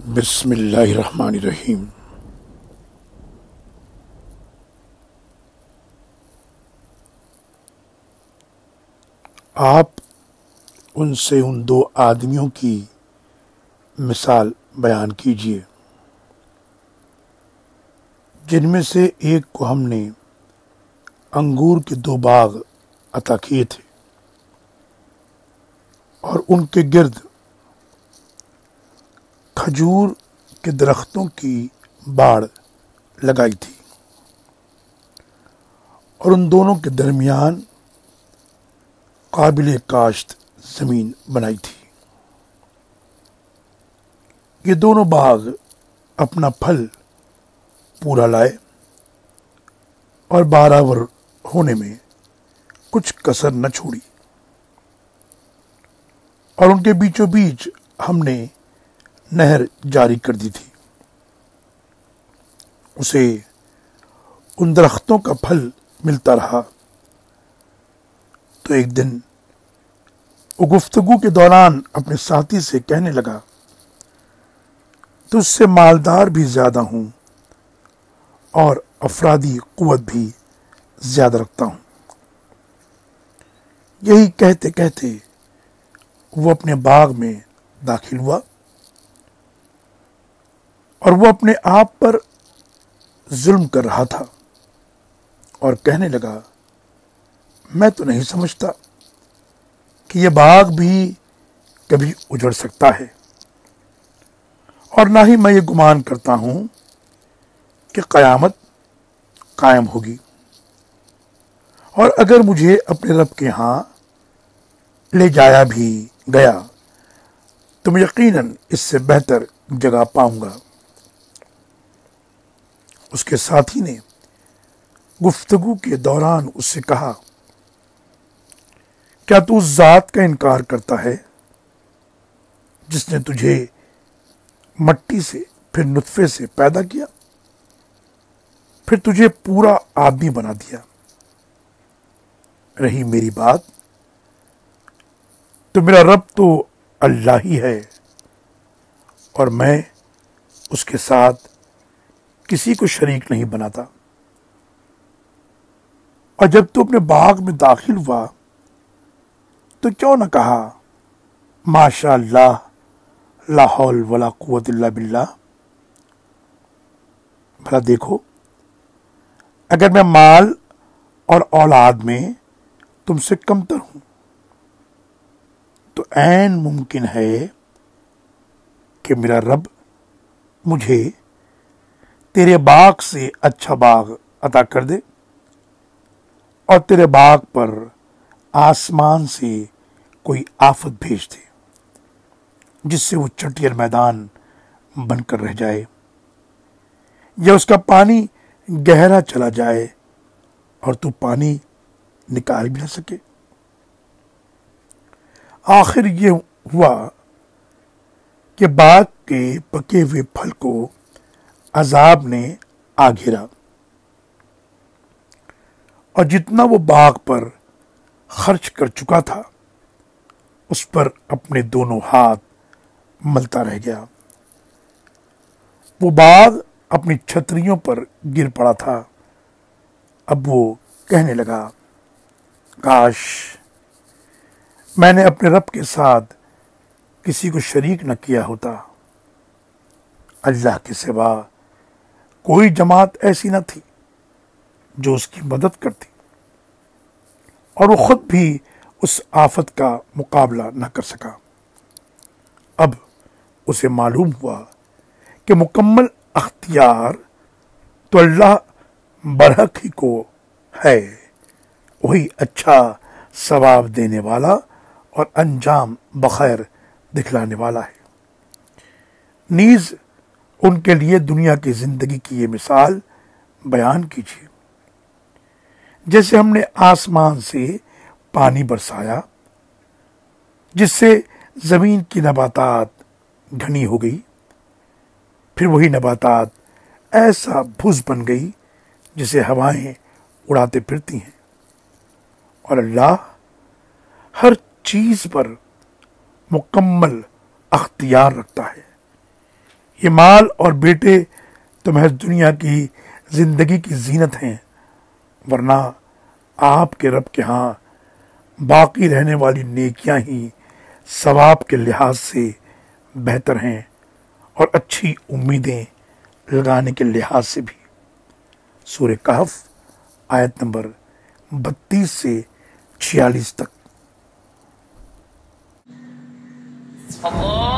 بسم اللہ الرحمن الرحیم۔ آپ ان سے ان دو آدمیوں کی مثال بیان کیجیے جن میں سے ایک کو ہم نے انگور کے 2 باغ عطا کیے تھے اور ان کے گرد کھجور کے درختوں کی باڑ لگائی تھی اور ان دونوں کے درمیان قابل کاشت زمین بنائی تھی۔ یہ دونوں باغ اپنا پھل پورا لائے اور بارآور ہونے میں کچھ کسر نہ چھوڑی، اور ان کے بیچوں بیچ ہم نے نہر جاری کر دی تھی۔ اسے ان درختوں کا پھل ملتا رہا تو ایک دن وہ گفتگو کے دوران اپنے ساتھی سے کہنے لگا، تجھ سے مالدار بھی زیادہ ہوں اور افرادی قوت بھی زیادہ رکھتا ہوں۔ یہی کہتے کہتے وہ اپنے باغ میں داخل ہوا اور وہ اپنے آپ پر ظلم کر رہا تھا اور کہنے لگا، میں تو نہیں سمجھتا کہ یہ باغ بھی کبھی اجڑ سکتا ہے، اور نہ ہی میں یہ گمان کرتا ہوں کہ قیامت قائم ہوگی، اور اگر مجھے اپنے رب کے ہاں لے جایا بھی گیا تو میں یقیناً اس سے بہتر جگہ پاؤں گا۔ اس کے ساتھی نے گفتگو کے دوران اس سے کہا، کیا تو اس ذات کا انکار کرتا ہے جس نے تجھے مٹی سے پھر نطفے سے پیدا کیا، پھر تجھے پورا آدمی بنا دیا؟ رہی میری بات تو میرا رب تو اللہ ہی ہے، اور میں اس کے ساتھ کسی کو شریک نہیں بناتا۔ اور جب تو اپنے باغ میں داخل ہوا تو کیوں نہ کہا، ماشاء اللہ لا حول ولا قوت الا باللہ؟ بھلا دیکھو، اگر میں مال اور اولاد میں تم سے کمتر ہوں تو عین ممکن ہے کہ میرا رب مجھے تیرے باغ سے اچھا باغ عطا کر دے اور تیرے باغ پر آسمان سے کوئی آفت بھیج دے جس سے وہ چٹیل میدان بن کر رہ جائے، یا اس کا پانی گہرا چلا جائے اور تو پانی نکال بھی نہ سکے۔ آخر یہ ہوا کہ باغ کے پکے ہوئے پھل کو عذاب نے آ گھیرا، اور جتنا وہ باغ پر خرچ کر چکا تھا اس پر اپنے دونوں ہاتھ ملتا رہ گیا۔ وہ باغ اپنی چھتریوں پر گر پڑا تھا۔ اب وہ کہنے لگا، کاش میں نے اپنے رب کے ساتھ کسی کو شریک نہ کیا ہوتا۔ اللہ کے سوا کوئی جماعت ایسی نہ تھی جو اس کی مدد کرتی، اور وہ خود بھی اس آفت کا مقابلہ نہ کر سکا۔ اب اسے معلوم ہوا کہ مکمل اختیار تو اللہ برحق ہی کو ہے، وہی اچھا ثواب دینے والا اور انجام بخیر دکھلانے والا ہے۔ نیز ان کے لیے دنیا کی زندگی کی یہ مثال بیان کیجیے، جیسے ہم نے آسمان سے پانی برسایا جس سے زمین کی نباتات گھنی ہو گئی، پھر وہی نباتات ایسا بھوس بن گئی جسے ہوائیں اڑاتے پھرتی ہیں، اور اللہ ہر چیز پر مکمل اختیار رکھتا ہے۔ یہ مال اور بیٹے تو محض دنیا کی زندگی کی زینت ہیں، ورنہ آپ کے رب کے ہاں باقی رہنے والی نیکیاں ہی ثواب کے لحاظ سے بہتر ہیں اور اچھی امیدیں لگانے کے لحاظ سے بھی۔ سورہ کہف آیت نمبر 32 سے 46 تک۔ اللہ